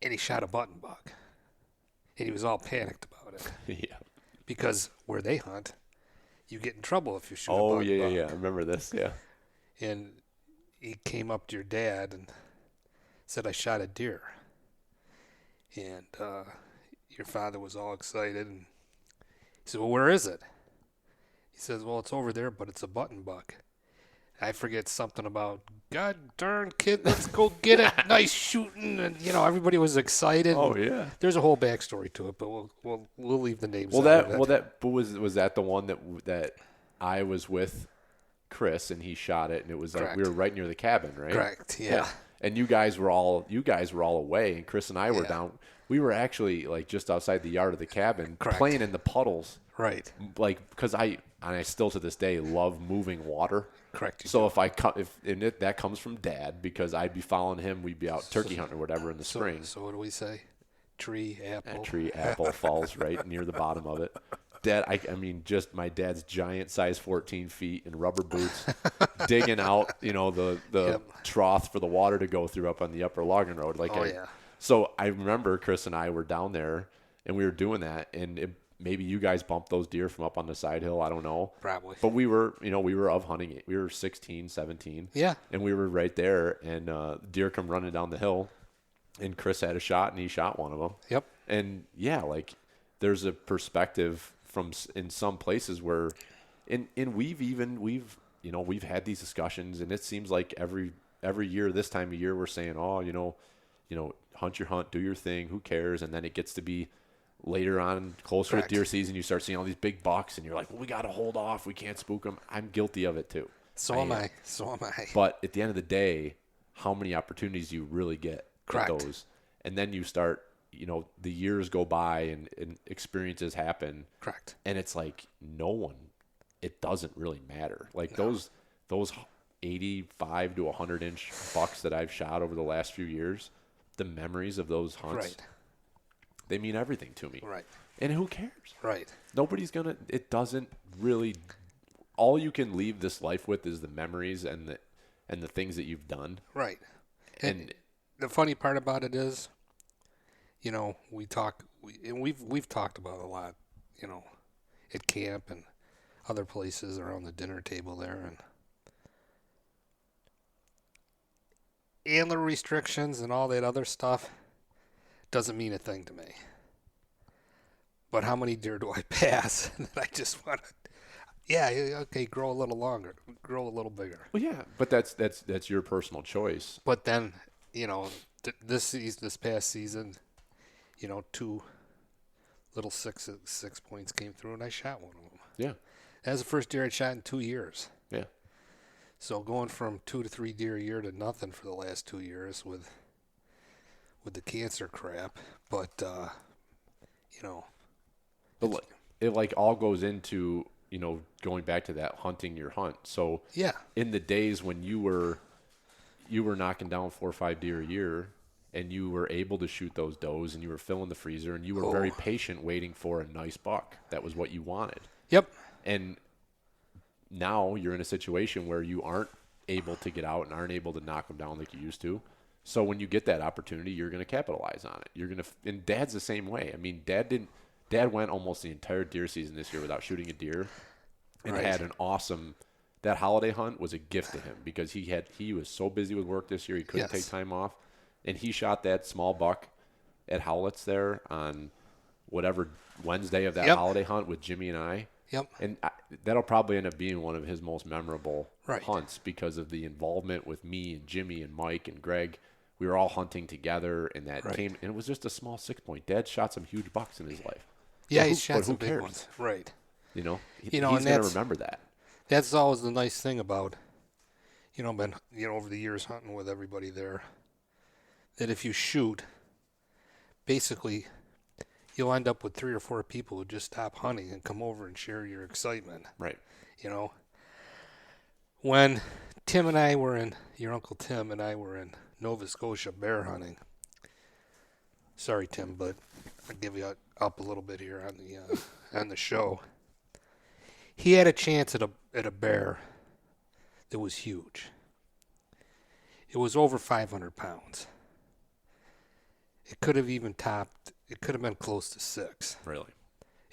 [SPEAKER 5] And he shot a button buck. And he was all panicked about it.
[SPEAKER 1] Yeah.
[SPEAKER 5] Because where they hunt, you get in trouble if you shoot a
[SPEAKER 1] Oh,
[SPEAKER 5] button
[SPEAKER 1] yeah,
[SPEAKER 5] buck.
[SPEAKER 1] yeah. I remember this. Yeah.
[SPEAKER 5] And he came up to your dad and said, I shot a deer. And your father was all excited. And he said, well, where is it? He says, well, it's over there, but it's a button buck. I forget something about, God darn kid, let's go get it. Nice shooting. And, you know, everybody was excited.
[SPEAKER 1] Oh, yeah.
[SPEAKER 5] There's a whole backstory to it, but we'll leave the names out of it.
[SPEAKER 1] But was that the one that I was with Chris and he shot it, and it was like we
[SPEAKER 5] Correct.
[SPEAKER 1] were right near the cabin, right?
[SPEAKER 5] Correct, yeah.
[SPEAKER 1] And you guys were all away, and Chris and I were
[SPEAKER 5] Yeah.
[SPEAKER 1] down. We were actually like just outside the yard of the cabin,
[SPEAKER 5] Correct.
[SPEAKER 1] playing in the puddles,
[SPEAKER 5] Right.
[SPEAKER 1] like because I still to this day love moving water.
[SPEAKER 5] Correct. you
[SPEAKER 1] So
[SPEAKER 5] do.
[SPEAKER 1] if I cut, that comes from Dad, because I'd be following him. We'd be out turkey hunting or whatever in the spring.
[SPEAKER 5] So what do we say? Tree, apple.
[SPEAKER 1] That tree apple falls right near the bottom of it. Dad, I mean, just my dad's giant size 14 feet in rubber boots, digging out, you know, the
[SPEAKER 5] Yep.
[SPEAKER 1] trough for the water to go through up on the upper logging road. Like,
[SPEAKER 5] Oh, yeah.
[SPEAKER 1] So I remember Chris and I were down there, and we were doing that, and maybe you guys bumped those deer from up on the side hill. I don't know.
[SPEAKER 5] Probably.
[SPEAKER 1] But we were of hunting it. We were 16, 17.
[SPEAKER 5] Yeah.
[SPEAKER 1] And we were right there, and deer come running down the hill, and Chris had a shot, and he shot one of them.
[SPEAKER 5] Yep.
[SPEAKER 1] And yeah, like there's a perspective in some places where, we've had these discussions, and it seems like every year this time of year we're saying, oh, hunt your hunt, do your thing, who cares? And then it gets to be later on, closer
[SPEAKER 5] Correct.
[SPEAKER 1] to deer season, you start seeing all these big bucks, and you're like, well, we got to hold off, we can't spook them. I'm guilty of it too.
[SPEAKER 5] So am I. So am I.
[SPEAKER 1] But at the end of the day, how many opportunities do you really get
[SPEAKER 5] Correct.
[SPEAKER 1] at those? And then you start, the years go by and experiences happen.
[SPEAKER 5] Correct.
[SPEAKER 1] And it's like it doesn't really matter. Like those 85 to 100-inch bucks that I've shot over the last few years, the memories of those hunts,
[SPEAKER 5] Right.
[SPEAKER 1] they mean everything to me.
[SPEAKER 5] Right.
[SPEAKER 1] And who cares?
[SPEAKER 5] Right.
[SPEAKER 1] It doesn't really, all you can leave this life with is the memories and the things that you've done.
[SPEAKER 5] Right.
[SPEAKER 1] And
[SPEAKER 5] The funny part about it is, we've talked about it a lot, at camp and other places around the dinner table there, and antler restrictions and all that other stuff doesn't mean a thing to me. But how many deer do I pass that I just want to, okay, grow a little longer, grow a little bigger.
[SPEAKER 1] well, yeah, but that's your personal choice.
[SPEAKER 5] But then, this past season, 2 little six points came through, and I shot one of them.
[SPEAKER 1] Yeah.
[SPEAKER 5] That was the first deer I'd shot in 2 years.
[SPEAKER 1] Yeah.
[SPEAKER 5] So going from 2 to 3 deer a year to nothing for the last 2 years with the cancer crap, but
[SPEAKER 1] But it like all goes into, going back to that hunting your hunt. So
[SPEAKER 5] yeah,
[SPEAKER 1] in the days when you were knocking down 4 or 5 deer a year, and you were able to shoot those does, and you were filling the freezer, and you were very patient waiting for a nice buck. That was what you wanted.
[SPEAKER 5] yep,
[SPEAKER 1] And now you're in a situation where you aren't able to get out and aren't able to knock them down like you used to. So when you get that opportunity, you're going to capitalize on it. And Dad's the same way. I mean, Dad went almost the entire deer season this year without shooting a deer, and
[SPEAKER 5] Right.
[SPEAKER 1] had an awesome. That holiday hunt was a gift to him because he was so busy with work this year he couldn't
[SPEAKER 5] Yes.
[SPEAKER 1] take time off, and he shot that small buck at Howlett's there on whatever Wednesday of that
[SPEAKER 5] Yep.
[SPEAKER 1] holiday hunt with Jimmy and I.
[SPEAKER 5] yep,
[SPEAKER 1] And that'll probably end up being one of his most memorable
[SPEAKER 5] Right.
[SPEAKER 1] hunts because of the involvement with me and Jimmy and Mike and Greg. We were all hunting together, and that
[SPEAKER 5] Right.
[SPEAKER 1] came. And it was just a small 6-point. Dad shot some huge bucks in his life.
[SPEAKER 5] yeah,
[SPEAKER 1] But
[SPEAKER 5] he's
[SPEAKER 1] who-
[SPEAKER 5] shot
[SPEAKER 1] but
[SPEAKER 5] some
[SPEAKER 1] who
[SPEAKER 5] big
[SPEAKER 1] cares?
[SPEAKER 5] ones, right?
[SPEAKER 1] You know,
[SPEAKER 5] You know,
[SPEAKER 1] he's
[SPEAKER 5] and
[SPEAKER 1] going to
[SPEAKER 5] that's-
[SPEAKER 1] remember that.
[SPEAKER 5] That's always the nice thing about, over the years hunting with everybody there, that if you shoot, basically, you'll end up with 3 or 4 people who just stop hunting and come over and share your excitement.
[SPEAKER 1] Right.
[SPEAKER 5] You know, when Tim and I were in, your Uncle Tim and I were in Nova Scotia bear hunting. Sorry, Tim, but I'll give you up a little bit here on the show. He had a chance at a bear that was huge. It was over 500 pounds. It could have even topped. It could have been close to 6.
[SPEAKER 1] Really.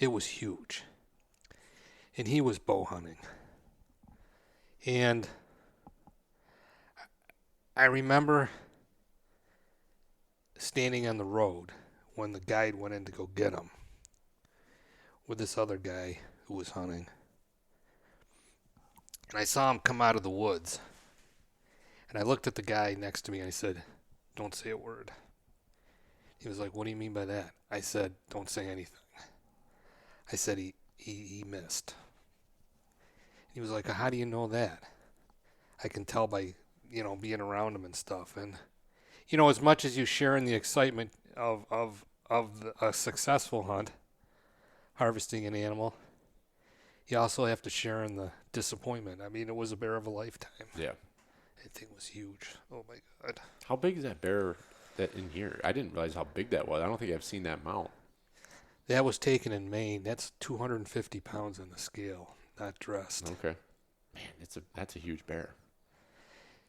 [SPEAKER 5] It was huge. And he was bow hunting. And I remember standing on the road when the guide went in to go get him with this other guy who was hunting. And I saw him come out of the woods. And I looked at the guy next to me and I said, "Don't say a word." He was like, "What do you mean by that?" I said, "Don't say anything." I said, he missed. He was like, "How do you know that?" I can tell by, being around him and stuff. And, as much as you share in the excitement of a successful hunt, harvesting an animal, you also have to share in the disappointment. I mean, it was a bear of a lifetime.
[SPEAKER 1] Yeah.
[SPEAKER 5] That thing was huge. Oh, my God.
[SPEAKER 1] How big is that bear that in here? I didn't realize how big that was. I don't think I've seen that mount.
[SPEAKER 5] That was taken in Maine. That's 250 pounds on the scale, not dressed.
[SPEAKER 1] Okay. Man, that's a huge bear.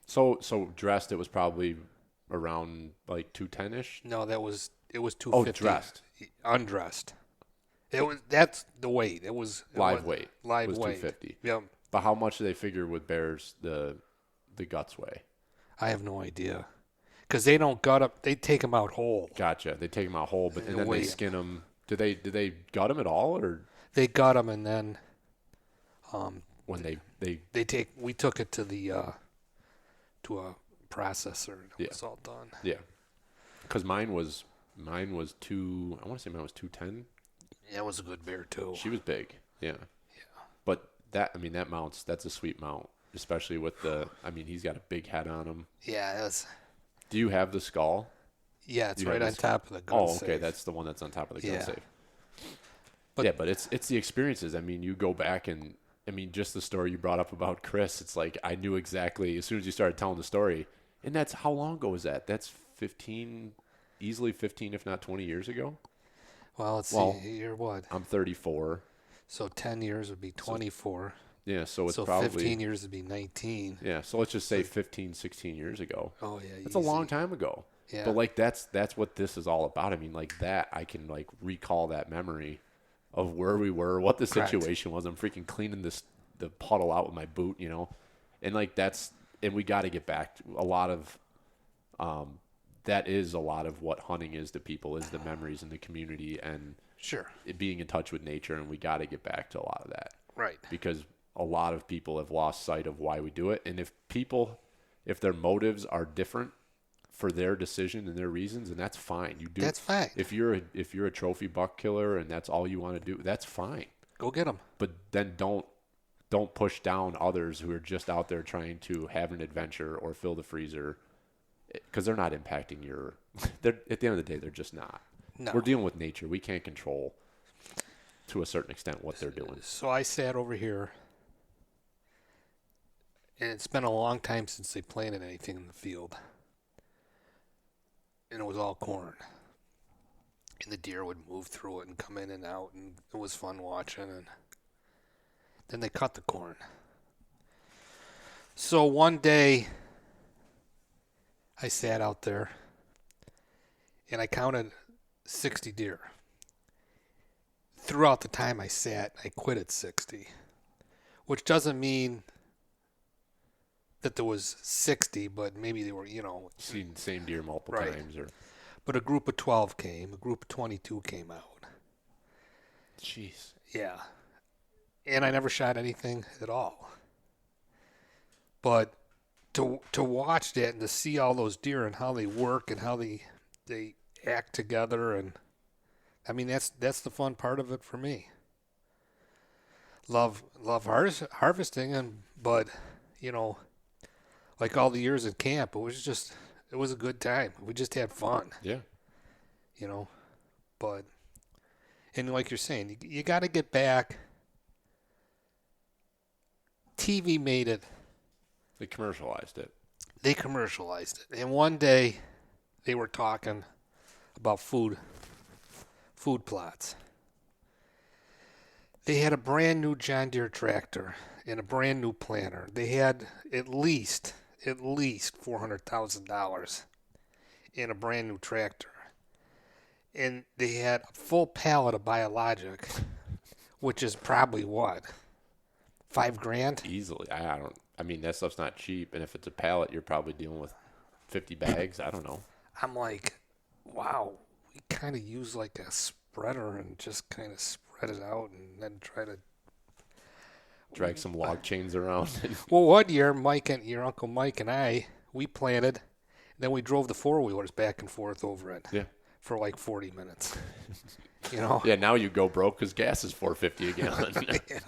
[SPEAKER 1] So dressed, it was probably around like 210-ish?
[SPEAKER 5] No, it was 250.
[SPEAKER 1] Oh, dressed.
[SPEAKER 5] Undressed. That's the weight. It was
[SPEAKER 1] Live weight.
[SPEAKER 5] Live
[SPEAKER 1] was
[SPEAKER 5] weight.
[SPEAKER 1] 250.
[SPEAKER 5] Yeah.
[SPEAKER 1] But how much do they figure with bears the guts weigh?
[SPEAKER 5] I have no idea. Because they don't gut up. They take them out whole.
[SPEAKER 1] Gotcha. They take them out whole, but and then
[SPEAKER 5] weigh
[SPEAKER 1] they
[SPEAKER 5] 'em.
[SPEAKER 1] skin them. Do they gut them at all, or
[SPEAKER 5] They gut them and then
[SPEAKER 1] when they
[SPEAKER 5] we took it to the to a processor and it
[SPEAKER 1] Yeah.
[SPEAKER 5] was all done.
[SPEAKER 1] yeah? Because mine was two. I want to say mine was 210.
[SPEAKER 5] Yeah, it was a good bear too.
[SPEAKER 1] She was big. Yeah. Yeah. But that mounts. That's a sweet mount, especially with the. I mean, he's got a big head on him.
[SPEAKER 5] Yeah, it was.
[SPEAKER 1] Do you have the skull?
[SPEAKER 5] Yeah, it's
[SPEAKER 1] You
[SPEAKER 5] right
[SPEAKER 1] have
[SPEAKER 5] on
[SPEAKER 1] this-
[SPEAKER 5] top of the gun
[SPEAKER 1] Oh, okay.
[SPEAKER 5] safe.
[SPEAKER 1] That's the one that's on top of the gun
[SPEAKER 5] Yeah.
[SPEAKER 1] safe.
[SPEAKER 5] But-
[SPEAKER 1] But it's the experiences. I mean, you go back and just the story you brought up about Chris. It's like I knew exactly as soon as you started telling the story. And that's how long ago was that? That's 15, easily 15, if not 20 years ago.
[SPEAKER 5] Well, let's
[SPEAKER 1] Well,
[SPEAKER 5] see. You're what?
[SPEAKER 1] I'm 34.
[SPEAKER 5] So 10 years would be 24.
[SPEAKER 1] Yeah, so it's
[SPEAKER 5] So
[SPEAKER 1] probably
[SPEAKER 5] 15 years would be 19.
[SPEAKER 1] Yeah, so let's just say 15, 16 years ago.
[SPEAKER 5] Oh yeah,
[SPEAKER 1] That's a long time ago.
[SPEAKER 5] Yeah.
[SPEAKER 1] But like that's what this is all about. I mean, like that I can like recall that memory of where we were, what the
[SPEAKER 5] Correct.
[SPEAKER 1] situation was. I'm freaking cleaning the puddle out with my boot, and like and we got to get back to a lot of that is a lot of what hunting is to people, is the memories in the community and
[SPEAKER 5] Sure.
[SPEAKER 1] it being in touch with nature, and we got to get back to a lot of that.
[SPEAKER 5] Right.
[SPEAKER 1] Because a lot of people have lost sight of why we do it. And if their motives are different for their decision and their reasons, and that's fine. You do.
[SPEAKER 5] That's fine.
[SPEAKER 1] If you're a trophy buck killer and that's all you want to do, that's fine.
[SPEAKER 5] Go get them.
[SPEAKER 1] But then don't push down others who are just out there trying to have an adventure or fill the freezer, because they're not impacting your. They're at the end of the day, they're just not.
[SPEAKER 5] No.
[SPEAKER 1] We're dealing with nature. We can't control to a certain extent what they're doing.
[SPEAKER 5] So I sat over here, and it's been a long time since they planted anything in the field. And it was all corn. And the deer would move through it and come in and out, and it was fun watching. And then they cut the corn. So one day, I sat out there, and I counted 60 deer. Throughout the time I sat, I quit at 60, which doesn't mean that there was 60, but maybe they were,
[SPEAKER 1] Seen the same deer multiple
[SPEAKER 5] Right.
[SPEAKER 1] times, or
[SPEAKER 5] but a group of 12 came, a group of 22 came out.
[SPEAKER 1] jeez.
[SPEAKER 5] Yeah. And I never shot anything at all. But to watch that and to see all those deer and how they work and how they act together, and I mean that's the fun part of it for me. love harvesting, but you know, like all the years at camp, it was a good time. We just had fun,
[SPEAKER 1] Yeah.
[SPEAKER 5] you know. But and like you're saying, you got to get back. TV made it.
[SPEAKER 1] They commercialized it.
[SPEAKER 5] They commercialized it, and one day they were talking about food plots. They had a brand new John Deere tractor and a brand new planter. They had at least $400,000 in a brand new tractor, and they had a full pallet of biologic, which is probably what, $5,000?
[SPEAKER 1] Easily. I mean, that stuff's not cheap. And if it's a pallet, you're probably dealing with 50 bags. I don't know.
[SPEAKER 5] I'm like, wow, we kind of use like a spreader and just kind of spread it out and then try to
[SPEAKER 1] Drag some log chains around.
[SPEAKER 5] Well, one year, your Uncle Mike and I, we planted, then we drove the four-wheelers back and forth over it for like 40 minutes. You know?
[SPEAKER 1] Yeah, now you go broke because gas is $4.50 a gallon.
[SPEAKER 5] Yeah.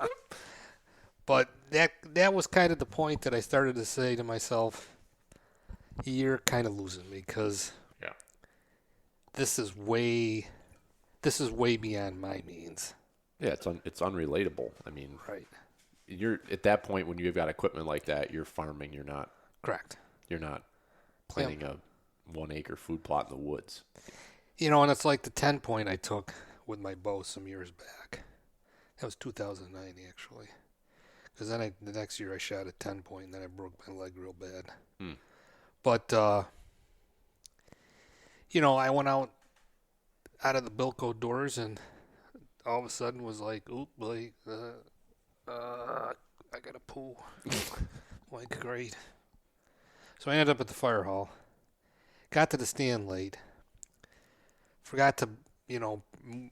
[SPEAKER 5] But that was kind of the point that I started to say to myself, you're kind of losing me because this is way beyond my means.
[SPEAKER 1] Yeah, it's unrelatable. I mean,
[SPEAKER 5] Right.
[SPEAKER 1] You're at that point when you've got equipment like that, you're farming. You're not
[SPEAKER 5] Correct.
[SPEAKER 1] You're not planting a 1 acre food plot in the woods.
[SPEAKER 5] You know, and it's like the 10 point I took with my bow some years back. That was 2009 actually. Because then the next year I shot a 10 point and then I broke my leg real bad. But, you know, I went out of the Bilko doors and all of a sudden was like, oop, like, I got to poo. Like, great. So I ended up at the fire hall. Got to the stand late. Forgot to, you know,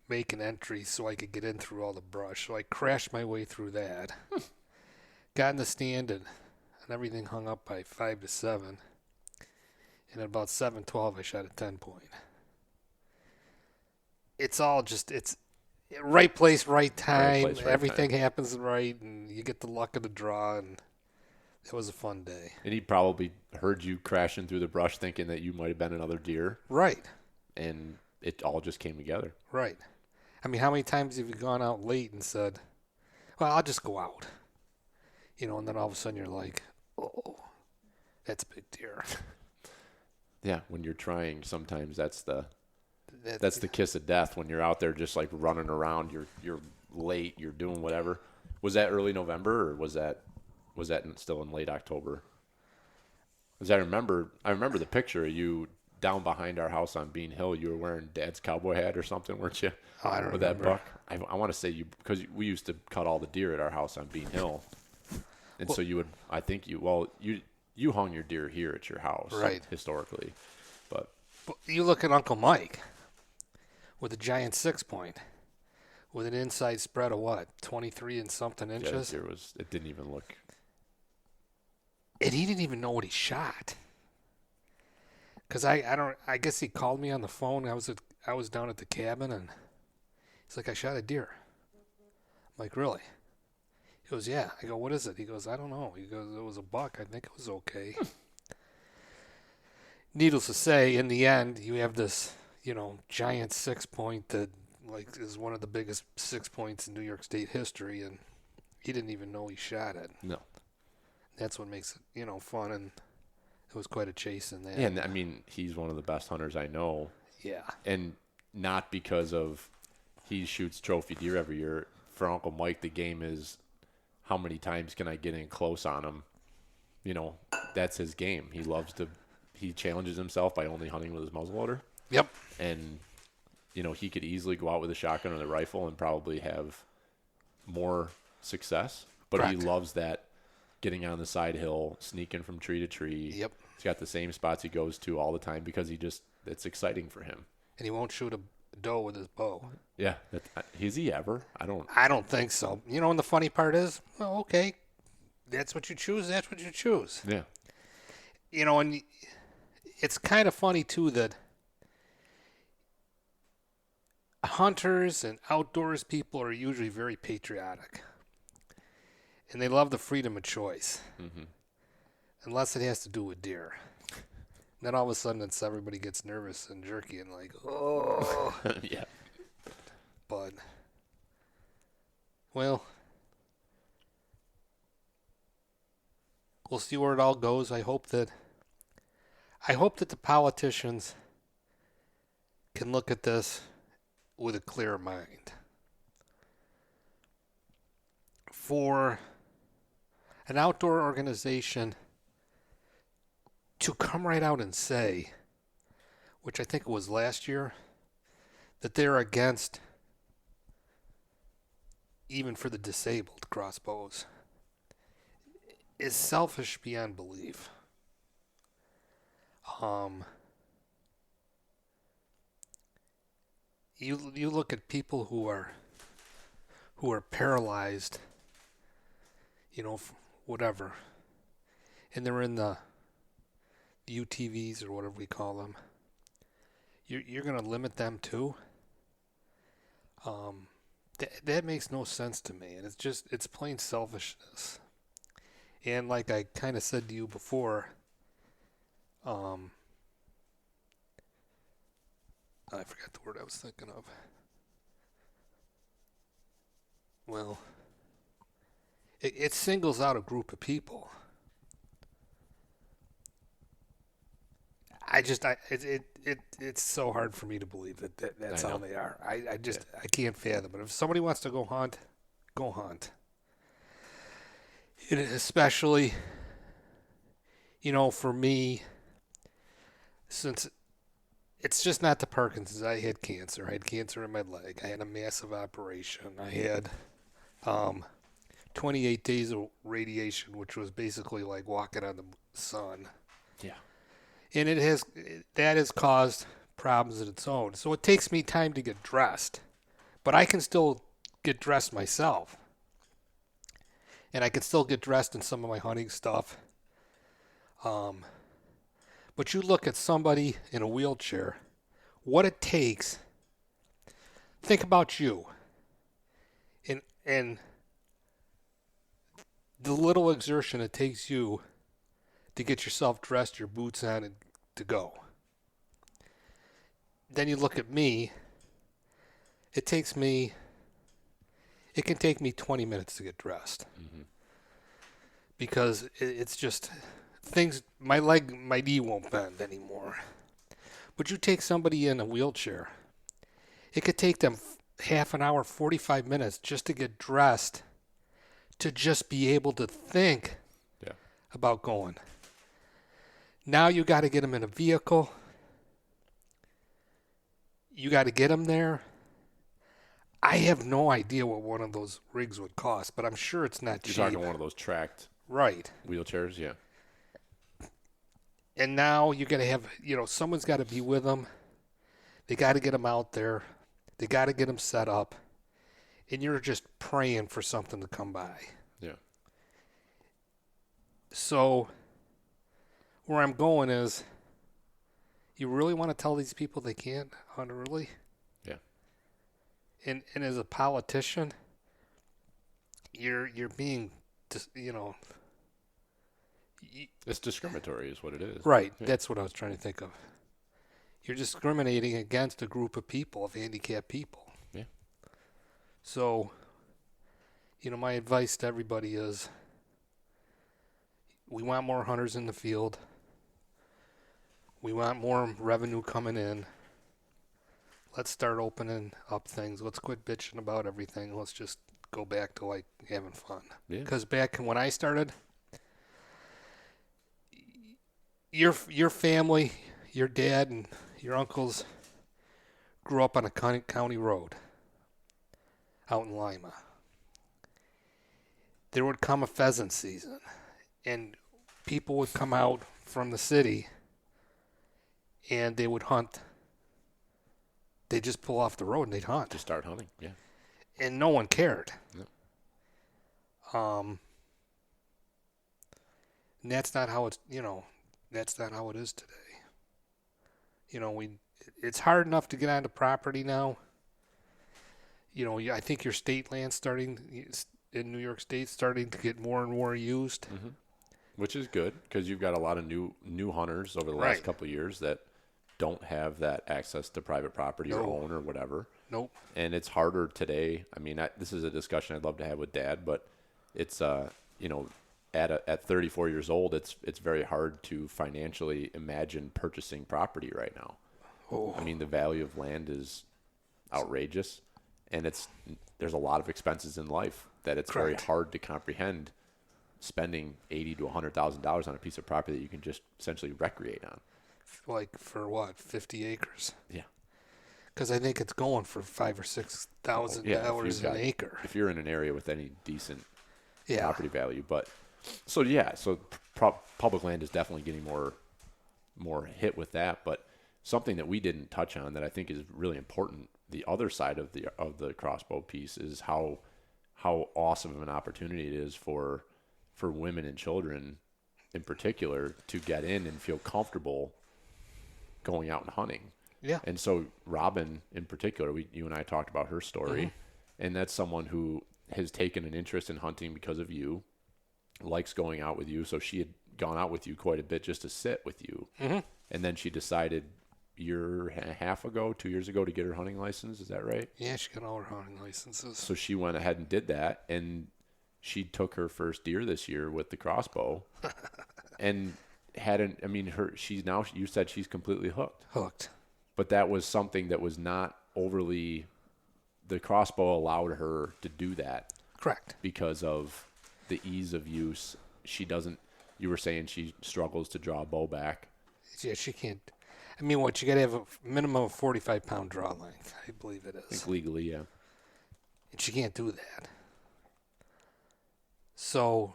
[SPEAKER 5] make an entry so I could get in through all the brush. So I crashed my way through that. Got in the stand and everything hung up by 5 to 7. And at about 7:12, I shot a 10 point. It's all just, it's right place, right time.
[SPEAKER 1] Right place, right
[SPEAKER 5] Everything happens right, and you get the luck of the draw, and it was a fun day.
[SPEAKER 1] And he probably heard you crashing through the brush thinking that you might have been another deer.
[SPEAKER 5] Right.
[SPEAKER 1] And it all just came together.
[SPEAKER 5] Right. I mean, how many times have you gone out late and said, well, I'll just go out? You know, and then all of a sudden you're like, oh, that's a big deer.
[SPEAKER 1] Yeah, when you're trying, sometimes that's the kiss of death when you're out there just like running around. You're late. You're doing whatever. Was that early November or was that still in late October? Because I remember the picture of you down behind our house on Bean Hill. You were wearing Dad's cowboy hat or something, weren't you?
[SPEAKER 5] Oh, I don't
[SPEAKER 1] with
[SPEAKER 5] remember.
[SPEAKER 1] that buck. I want to say you because we used to cut all the deer at our house on Bean Hill, and so you would. I think you hung your deer here at your house,
[SPEAKER 5] right?
[SPEAKER 1] Historically, but
[SPEAKER 5] you look at Uncle Mike with a giant 6 point, with an inside spread of what, 23 and something inches.
[SPEAKER 1] Yeah, it didn't even look.
[SPEAKER 5] And he didn't even know what he shot. Cause I guess he called me on the phone. I was down at the cabin and he's like, I shot a deer. I'm like, really? He goes, yeah. I go, what is it? He goes, I don't know. He goes, it was a buck. I think it was okay. Needless to say, in the end, you have this, you know, giant 6 point that like is one of the biggest 6 points in New York State history, and he didn't even know he shot it.
[SPEAKER 1] No.
[SPEAKER 5] That's what makes it, you know, fun, and it was quite a chase in that.
[SPEAKER 1] Yeah, and I mean, he's one of the best hunters I know.
[SPEAKER 5] Yeah.
[SPEAKER 1] And not because of he shoots trophy deer every year. For Uncle Mike, the game is how many times can I get in close on him? You know, that's his game. He challenges himself by only hunting with his muzzleloader.
[SPEAKER 5] Yep.
[SPEAKER 1] And, you know, he could easily go out with a shotgun or the rifle and probably have more success. But
[SPEAKER 5] Correct.
[SPEAKER 1] he loves that getting on the side hill, sneaking from tree to tree.
[SPEAKER 5] Yep.
[SPEAKER 1] He's got the same spots he goes to all the time because it's exciting for him.
[SPEAKER 5] And he won't shoot a doe with his bow.
[SPEAKER 1] Yeah. Is he ever? I
[SPEAKER 5] don't think so. You know, and the funny part is, well, okay, that's what you choose. That's what you choose.
[SPEAKER 1] Yeah.
[SPEAKER 5] You know, and it's kind of funny, too, that hunters and outdoors people are usually very patriotic. And they love the freedom of choice.
[SPEAKER 1] Mm-hmm.
[SPEAKER 5] Unless it has to do with deer. Then all of a sudden everybody gets nervous and jerky and like, oh.
[SPEAKER 1] Yeah.
[SPEAKER 5] But, well, we'll see where it all goes. I hope that the politicians can look at this with a clear mind. For an outdoor organization to come right out and say, which I think it was last year, that they're against, even for the disabled, crossbows, is selfish beyond belief. You look at people who are paralyzed, whatever, and they're in the UTVs or whatever we call them. You're going to limit them too? That makes no sense to me, and it's plain selfishness. And like I kind of said to you before, I forgot the word I was thinking of. Well, it singles out a group of people. It's so hard for me to believe that's how they are. I can't fathom it. If somebody wants to go hunt, go hunt. And especially, for me, since it's just not the Parkinson's. I had cancer. I had cancer in my leg. I had a massive operation. I had 28 days of radiation, which was basically like walking on the sun.
[SPEAKER 1] Yeah.
[SPEAKER 5] And that has caused problems of its own. So it takes me time to get dressed. But I can still get dressed myself. And I can still get dressed in some of my hunting stuff. But you look at somebody in a wheelchair, what it takes. Think about you. And the little exertion it takes you to get yourself dressed, your boots on, and to go. Then you look at me. It can take me 20 minutes to get dressed. Mm-hmm. Because it's just things, my knee won't bend anymore. But you take somebody in a wheelchair, it could take them half an hour, 45 minutes just to get dressed, to just be able to think about going. Now you got to get them in a vehicle. You got to get them there. I have no idea what one of those rigs would cost, but I'm sure it's not cheap.
[SPEAKER 1] You're talking one of those tracked wheelchairs, yeah.
[SPEAKER 5] And now you got to have, someone's got to be with them. They got to get them out there. They got to get them set up. And you're just praying for something to come by.
[SPEAKER 1] Yeah.
[SPEAKER 5] So where I'm going is, you really want to tell these people they can't hunt early?
[SPEAKER 1] Yeah.
[SPEAKER 5] And as a politician, you're being,
[SPEAKER 1] it's discriminatory is what it is.
[SPEAKER 5] Right.
[SPEAKER 1] Yeah.
[SPEAKER 5] That's what I was trying to think of. You're discriminating against a group of people, of handicapped people.
[SPEAKER 1] Yeah.
[SPEAKER 5] So, my advice to everybody is, we want more hunters in the field. We want more revenue coming in. Let's start opening up things. Let's quit bitching about everything. Let's just go back to having fun.
[SPEAKER 1] Yeah.
[SPEAKER 5] Because back when I started, your family, your dad and your uncles grew up on a county road out in Lima. There would come a pheasant season, and people would come out from the city, and they would hunt. They'd just pull off the road and they'd hunt.
[SPEAKER 1] Just start hunting, yeah.
[SPEAKER 5] And no one cared.
[SPEAKER 1] No.
[SPEAKER 5] And that's not how it's, that's not how it is today. It's hard enough to get onto property now. I think your state land's starting, in New York State starting to get more and more used.
[SPEAKER 1] Which is good because you've got a lot of new hunters over the last
[SPEAKER 5] Right.
[SPEAKER 1] couple of years that don't have that access to private property or
[SPEAKER 5] No.
[SPEAKER 1] own or whatever.
[SPEAKER 5] Nope.
[SPEAKER 1] And it's harder today. I mean, this is a discussion I'd love to have with Dad, but it's you know, at 34 years old, it's very hard to financially imagine purchasing property right now.
[SPEAKER 5] Oh.
[SPEAKER 1] I mean, the value of land is outrageous, and there's a lot of expenses in life that it's very
[SPEAKER 5] Correct.
[SPEAKER 1] hard to comprehend spending $80,000 to $100,000 on a piece of property that you can just essentially recreate on.
[SPEAKER 5] Like for what, 50 acres?
[SPEAKER 1] Yeah.
[SPEAKER 5] Because I think it's going for $5,000 or $6,000 an acre.
[SPEAKER 1] If you're in an area with any decent
[SPEAKER 5] Yeah.
[SPEAKER 1] property value, but so public land is definitely getting more hit with that. But something that we didn't touch on that I think is really important, the other side of the crossbow piece, is how awesome of an opportunity it is for women and children in particular to get in and feel comfortable going out and hunting.
[SPEAKER 5] Yeah.
[SPEAKER 1] And so Robin in particular, you and I talked about her story, and that's someone who has taken an interest in hunting because of you, likes going out with you. So she had gone out with you quite a bit just to sit with you. And then she decided a year and a half ago, 2 years ago, to get her hunting license. Is that right?
[SPEAKER 5] Yeah, she got all her hunting licenses.
[SPEAKER 1] So she went ahead and did that, and she took her first deer this year with the crossbow, and you said she's completely hooked. But that was something that was not overly, the crossbow allowed her to do that.
[SPEAKER 5] Correct.
[SPEAKER 1] Because of the ease of use. You were saying she struggles to draw a bow back.
[SPEAKER 5] Yeah, she can't. I mean, you got to have a minimum of 45-pound draw length, I believe it
[SPEAKER 1] I
[SPEAKER 5] is.
[SPEAKER 1] think legally, yeah.
[SPEAKER 5] And she can't do that. So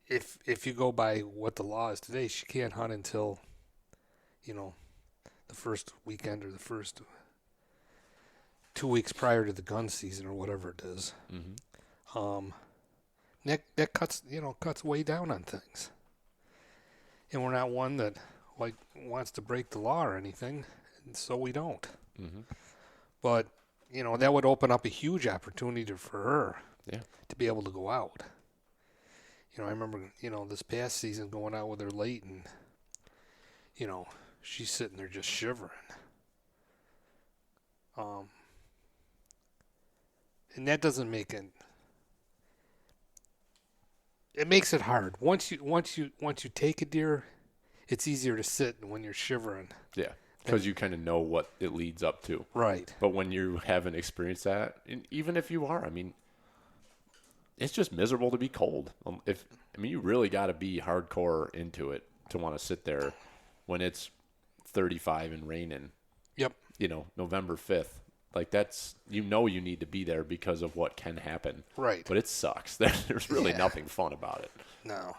[SPEAKER 5] if you go by what the law is today, she can't hunt until, the first weekend or the first 2 weeks prior to the gun season or whatever it is. That cuts way down on things. And we're not one that wants to break the law or anything, and so we don't. But that would open up a huge opportunity for her to be able to go out. I remember this past season going out with her late, and she's sitting there just shivering. And that doesn't make it. It makes it hard. Once you take a deer, it's easier to sit when you're shivering.
[SPEAKER 1] Yeah, because you kind of know what it leads up to.
[SPEAKER 5] Right.
[SPEAKER 1] But when you haven't experienced that, and even if you are, I mean, it's just miserable to be cold. You really got to be hardcore into it to want to sit there when it's 35 and raining.
[SPEAKER 5] Yep.
[SPEAKER 1] November 5th. Like that's, you need to be there because of what can happen.
[SPEAKER 5] Right.
[SPEAKER 1] But it sucks. There's really nothing fun about it.
[SPEAKER 5] No.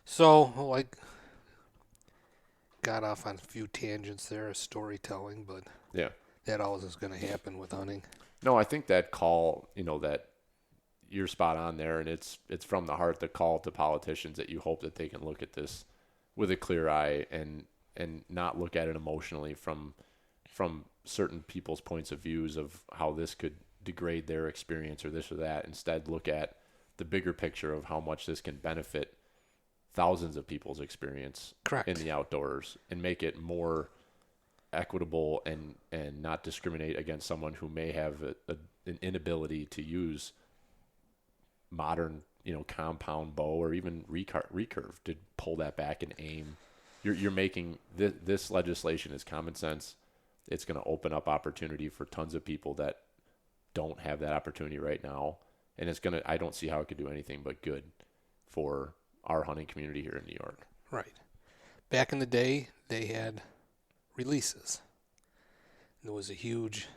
[SPEAKER 5] So, got off on a few tangents there of storytelling, but
[SPEAKER 1] Yeah.
[SPEAKER 5] that always is going to happen with hunting.
[SPEAKER 1] No, I think that call, that you're spot on there, and it's from the heart, the call to politicians that you hope that they can look at this with a clear eye and not look at it emotionally from certain people's points of views of how this could degrade their experience or this or that. Instead, look at the bigger picture of how much this can benefit thousands of people's experience
[SPEAKER 5] Correct.
[SPEAKER 1] in the outdoors and make it more equitable and not discriminate against someone who may have an inability to use modern, compound bow or even recurve to pull that back and aim. You're making this legislation is common sense. It's going to open up opportunity for tons of people that don't have that opportunity right now. And I don't see how it could do anything but good for our hunting community here in New York.
[SPEAKER 5] Right. Back in the day, they had releases. There was a huge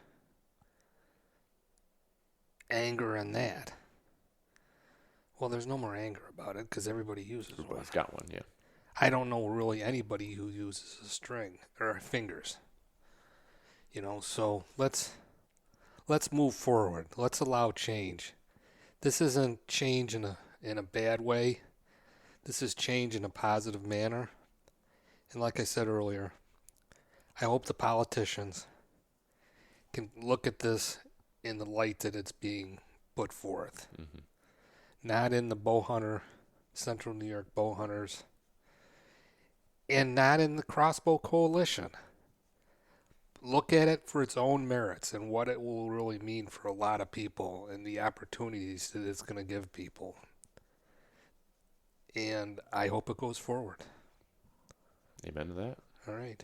[SPEAKER 5] anger on that. Well, there's no more anger about it because everybody uses one.
[SPEAKER 1] Everybody's got one, yeah.
[SPEAKER 5] I don't know really anybody who uses a string or fingers. So let's move forward. Let's allow change. This isn't change in a bad way. This is change in a positive manner. And like I said earlier, I hope the politicians can look at this in the light that it's being put forth. Not in the bow hunter, Central New York bow hunters, and not in the Crossbow Coalition. Look at it for its own merits and what it will really mean for a lot of people and the opportunities that it's going to give people. And I hope it goes forward.
[SPEAKER 1] Amen to that.
[SPEAKER 5] All right.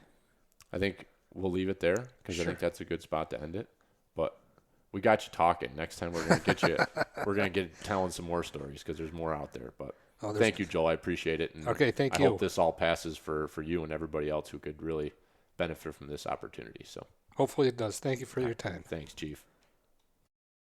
[SPEAKER 1] I think we'll leave it there because I think that's a good spot to end it. But we got you talking. Next time we're going to get you. We're going to get telling some more stories because there's more out there. But thank you, Joel. I appreciate it. And
[SPEAKER 5] okay, thank
[SPEAKER 1] you.
[SPEAKER 5] I
[SPEAKER 1] hope this all passes for you and everybody else who could really benefit from this opportunity. So
[SPEAKER 5] hopefully it does. Thank you for your time.
[SPEAKER 1] Thanks, Chief.